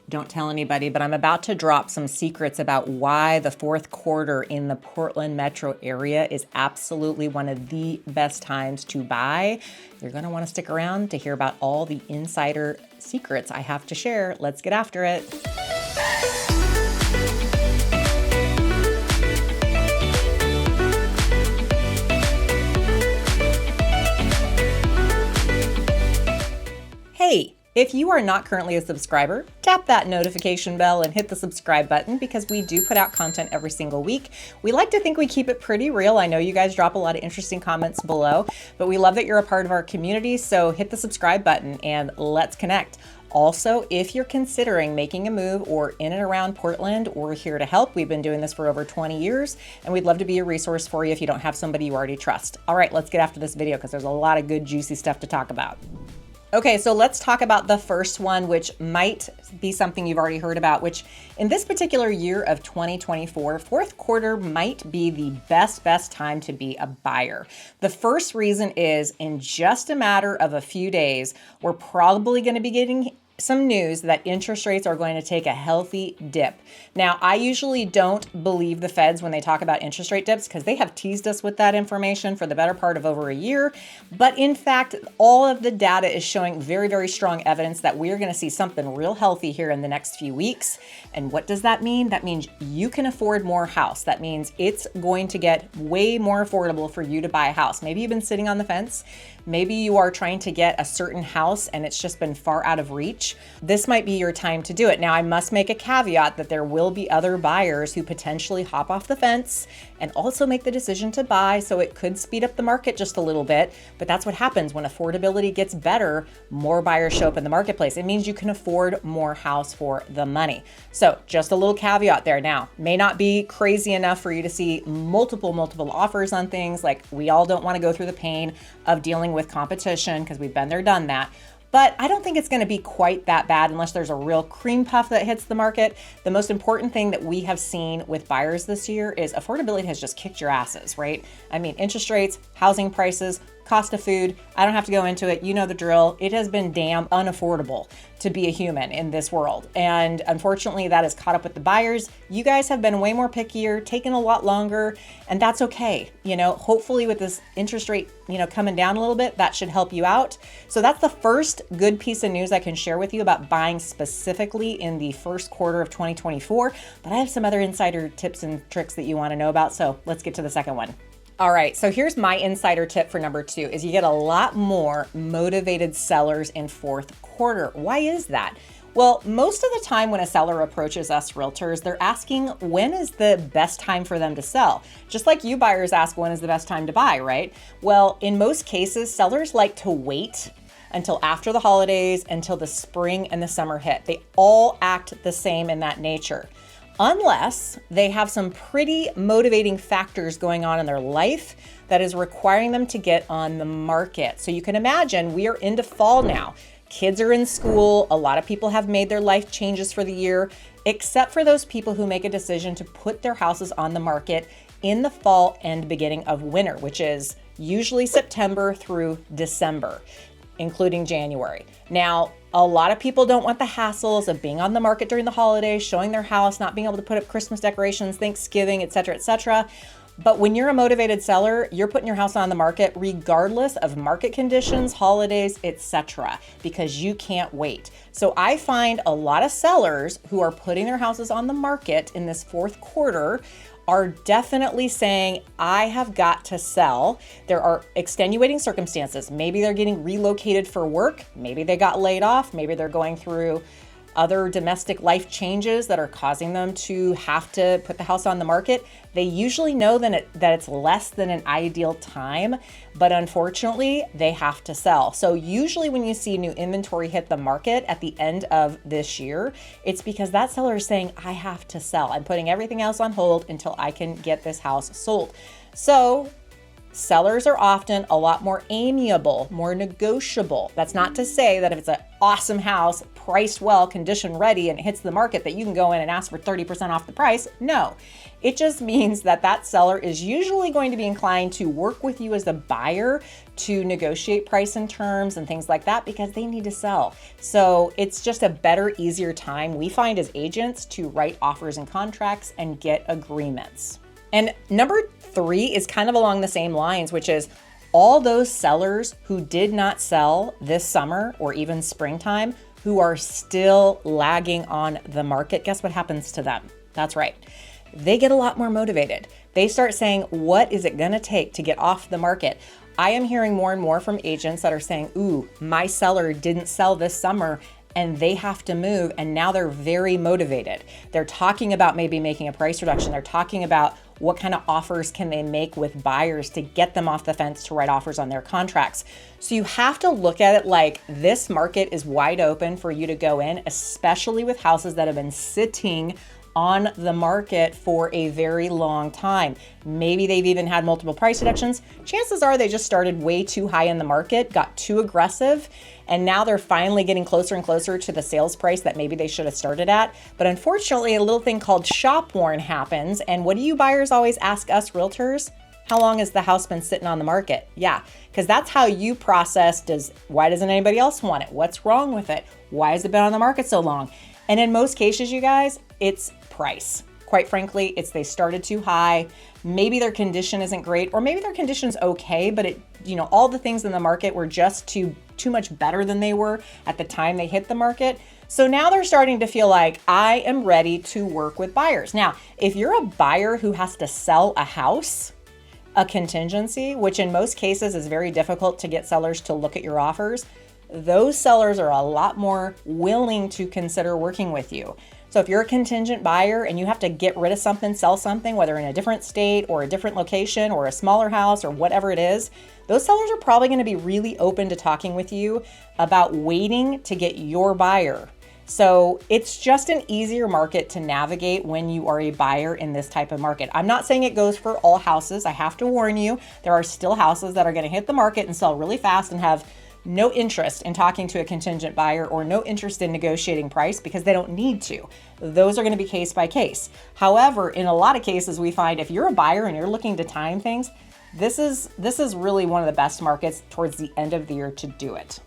don't tell anybody, but I'm about to drop some secrets about why the fourth quarter in the Portland metro area is absolutely one of the best times to buy. You're going to want to stick around to hear about all the insider secrets I have to share. Let's get after it. Hey, if you are not currently a subscriber, tap that notification bell and hit the subscribe button because we do put out content every single week. We like to think we keep it pretty real. I know you guys drop a lot of interesting comments below, but we love that you're a part of our community. So hit the subscribe button and let's connect. Also, if you're considering making a move or in and around Portland, we're here to help. We've been doing this for over 20 years, and we'd love to be a resource for you if you don't have somebody you already trust. All right, let's get after this video because there's a lot of good, juicy stuff to talk about. Okay, so let's talk about the first one, which might be something you've already heard about, which in this particular year of 2024, fourth quarter might be the best time to be a buyer. The first reason is in just a matter of a few days, we're probably going to be getting some news that interest rates are going to take a healthy dip. Now, I usually don't believe the feds when they talk about interest rate dips because they have teased us with that information for the better part of over a year. But in fact, all of the data is showing very strong evidence that we're going to see something real healthy here in the next few weeks. And what does that mean? That means you can afford more house. That means it's going to get way more affordable for you to buy a house. Maybe you've been sitting on the fence. Maybe you are trying to get a certain house and it's just been far out of reach. This might be your time to do it. Now, I must make a caveat that there will be other buyers who potentially hop off the fence and also make the decision to buy, so it could speed up the market just a little bit. But that's what happens when affordability gets better, more buyers show up in the marketplace. It means you can afford more house for the money. So just a little caveat there. Now, may not be crazy enough for you to see multiple offers on things. Like, we all don't want to go through the pain of dealing with competition because we've been there, done that. But I don't think it's going to be quite that bad unless there's a real cream puff that hits the market. The most important thing that we have seen with buyers this year is affordability has just kicked your asses, right? I mean, interest rates, housing prices, cost of food, I don't have to go into it. You know the drill. It has been damn unaffordable to be a human in this world. And unfortunately, that has caught up with the buyers. You guys have been way more pickier, taking a lot longer, and that's okay. You know, hopefully with this interest rate, coming down a little bit, that should help you out. So that's the first good piece of news I can share with you about buying specifically in the first quarter of 2024. But I have some other insider tips and tricks that you want to know about. So let's get to the second one. All right, so here's my insider tip for number 2 is you get a lot more motivated sellers in fourth quarter. Why is that? Well, most of the time when a seller approaches us realtors, they're asking when is the best time for them to sell? Just like you buyers ask when is the best time to buy, right? Well, in most cases, sellers like to wait until after the holidays, until the spring and the summer hit. They all act the same in that nature. Unless they have some pretty motivating factors going on in their life that is requiring them to get on the market. So you can imagine we are into fall now. Kids are in school. A lot of people have made their life changes for the year, except for those people who make a decision to put their houses on the market in the fall and beginning of winter, which is usually September through December, including January. Now, a lot of people don't want the hassles of being on the market during the holidays, showing their house, not being able to put up Christmas decorations, Thanksgiving, etc. But when you're a motivated seller, you're putting your house on the market regardless of market conditions, holidays, etc., because you can't wait. So I find a lot of sellers who are putting their houses on the market in this fourth quarter are definitely saying, I have got to sell. There are extenuating circumstances. Maybe they're getting relocated for work. Maybe they got laid off. Maybe they're going through other domestic life changes that are causing them to have to put the house on the market. They usually know that it's less than an ideal time, but unfortunately, they have to sell. So usually when you see new inventory hit the market at the end of this year, it's because that seller is saying, I have to sell. I'm putting everything else on hold until I can get this house sold. So sellers are often a lot more amiable, more negotiable. That's not to say that if it's an awesome house, priced well, condition ready, and it hits the market that you can go in and ask for 30% off the price. No, it just means that that seller is usually going to be inclined to work with you as a buyer to negotiate price and terms and things like that because they need to sell. So it's just a better, easier time we find as agents to write offers and contracts and get agreements. And number 3 is kind of along the same lines, which is all those sellers who did not sell this summer or even springtime, who are still lagging on the market. Guess what happens to them? That's right. They get a lot more motivated. They start saying, what is it going to take to get off the market? I am hearing more and more from agents that are saying, ooh, my seller didn't sell this summer and they have to move. And now they're very motivated. They're talking about maybe making a price reduction. They're talking about what kind of offers can they make with buyers to get them off the fence to write offers on their contracts. So you have to look at it like this market is wide open for you to go in, especially with houses that have been sitting on the market for a very long time. Maybe they've even had multiple price reductions. Chances are they just started way too high in the market, got too aggressive, and now they're finally getting closer and closer to the sales price that maybe they should have started at. But unfortunately, a little thing called shop worn happens. And what do you buyers always ask us realtors? How long has the house been sitting on the market? Yeah, because that's how you process why doesn't anybody else want it? What's wrong with it? Why has it been on the market so long? And in most cases, you guys, it's price. Quite frankly, it's they started too high. Maybe their condition isn't great, or maybe their condition's okay, but all the things in the market were just too much better than they were at the time they hit the market. So now they're starting to feel like I am ready to work with buyers. Now, if you're a buyer who has to sell a house, a contingency, which in most cases is very difficult to get sellers to look at your offers, those sellers are a lot more willing to consider working with you. So if you're a contingent buyer and you have to get rid of something, sell something, whether in a different state or a different location or a smaller house or whatever it is, those sellers are probably going to be really open to talking with you about waiting to get your buyer. So it's just an easier market to navigate when you are a buyer in this type of market. I'm not saying it goes for all houses. I have to warn you, there are still houses that are going to hit the market and sell really fast and have no interest in talking to a contingent buyer or no interest in negotiating price because they don't need to. Those are going to be case by case. However, in a lot of cases, we find if you're a buyer and you're looking to time things, this is really one of the best markets towards the end of the year to do it.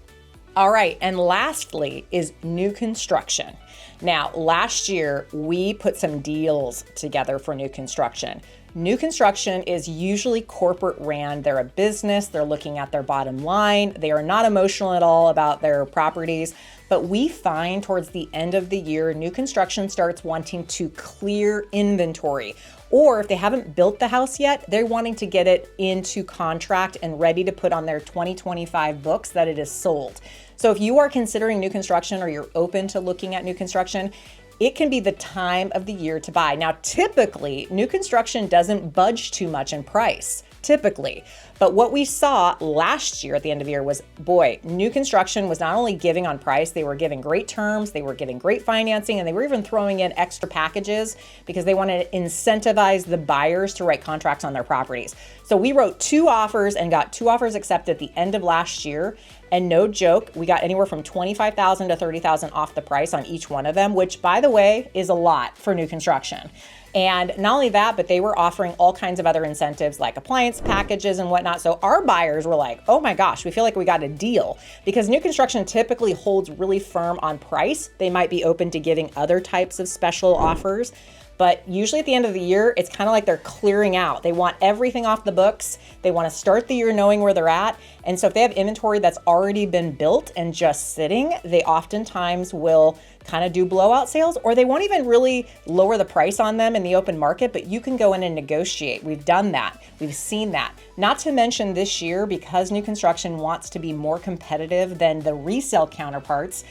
All right, and lastly is new construction. Now, last year, we put some deals together for new construction. New construction is usually corporate ran. They're a business. They're looking at their bottom line. They are not emotional at all about their properties. But we find towards the end of the year, new construction starts wanting to clear inventory. Or if they haven't built the house yet, they're wanting to get it into contract and ready to put on their 2025 books that it is sold. So if you are considering new construction or you're open to looking at new construction, it can be the time of the year to buy. Now, typically, new construction doesn't budge too much in price, typically. But what we saw last year at the end of the year was, boy, new construction was not only giving on price, they were giving great terms, they were giving great financing, and they were even throwing in extra packages because they wanted to incentivize the buyers to write contracts on their properties. So we wrote 2 offers and got 2 offers accepted at the end of last year. And no joke, we got anywhere from $25,000 to $30,000 off the price on each one of them, which, by the way, is a lot for new construction. And not only that, but they were offering all kinds of other incentives like appliance packages and whatnot. So our buyers were like, oh my gosh, we feel like we got a deal, because new construction typically holds really firm on price. They might be open to giving other types of special offers. But usually at the end of the year, it's kind of like they're clearing out. They want everything off the books. They want to start the year knowing where they're at. And so if they have inventory that's already been built and just sitting, they oftentimes will kind of do blowout sales, or they won't even really lower the price on them in the open market, but you can go in and negotiate. We've done that. We've seen that. Not to mention this year, because new construction wants to be more competitive than the resale counterparts,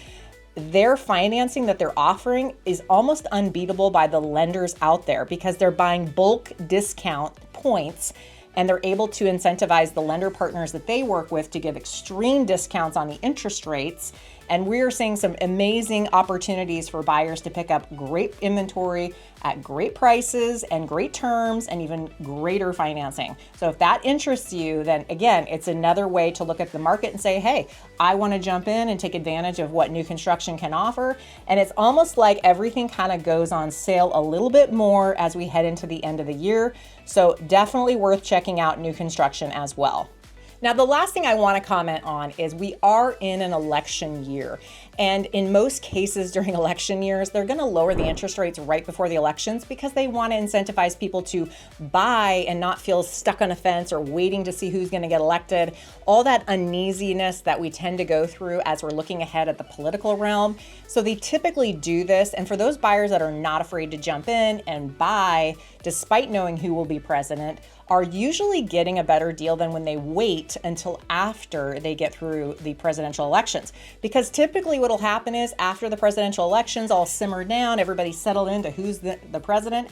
their financing that they're offering is almost unbeatable by the lenders out there, because they're buying bulk discount points and they're able to incentivize the lender partners that they work with to give extreme discounts on the interest rates. And we're seeing some amazing opportunities for buyers to pick up great inventory at great prices and great terms and even greater financing. So if that interests you, then again, it's another way to look at the market and say, hey, I want to jump in and take advantage of what new construction can offer. And it's almost like everything kind of goes on sale a little bit more as we head into the end of the year. So definitely worth checking out new construction as well. Now, the last thing I want to comment on is we are in an election year. And in most cases during election years, they're going to lower the interest rates right before the elections because they want to incentivize people to buy and not feel stuck on a fence or waiting to see who's going to get elected. All that uneasiness that we tend to go through as we're looking ahead at the political realm. So they typically do this. And for those buyers that are not afraid to jump in and buy, despite knowing who will be president, are usually getting a better deal than when they wait until after they get through the presidential elections. Because typically what'll happen is after the presidential elections all simmer down, everybody's settled into who's the president,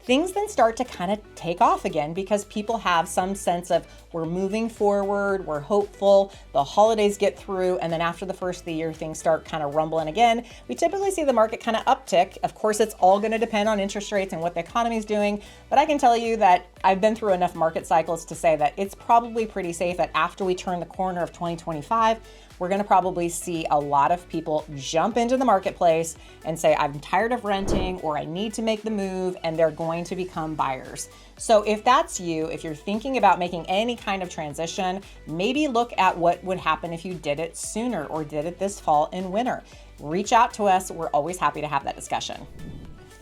things then start to kind of take off again because people have some sense of we're moving forward, we're hopeful, the holidays get through, and then after the first of the year, things start kind of rumbling again. We typically see the market kind of uptick. Of course, it's all going to depend on interest rates and what the economy is doing, but I can tell you that I've been through enough market cycles to say that it's probably pretty safe that after we turn the corner of 2025, we're going to probably see a lot of people jump into the marketplace and say, I'm tired of renting or I need to make the move, and they're going to become buyers. So if that's you, if you're thinking about making any kind of transition, maybe look at what would happen if you did it sooner or did it this fall and winter. Reach out to us. We're always happy to have that discussion.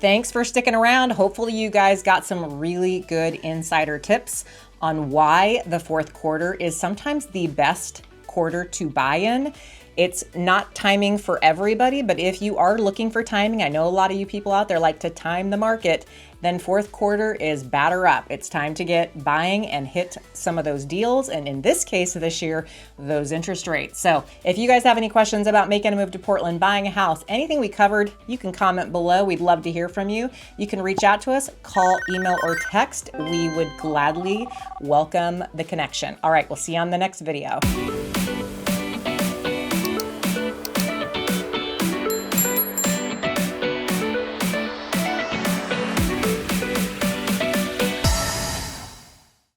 Thanks for sticking around. Hopefully you guys got some really good insider tips on why the fourth quarter is sometimes the best quarter to buy in. It's not timing for everybody, but if you are looking for timing, I know a lot of you people out there like to time the market, then fourth quarter is batter up. It's time to get buying and hit some of those deals. And in this case this year, those interest rates. So if you guys have any questions about making a move to Portland, buying a house, anything we covered, you can comment below. We'd love to hear from you. You can reach out to us, call, email, or text. We would gladly welcome the connection. All right, we'll see you on the next video.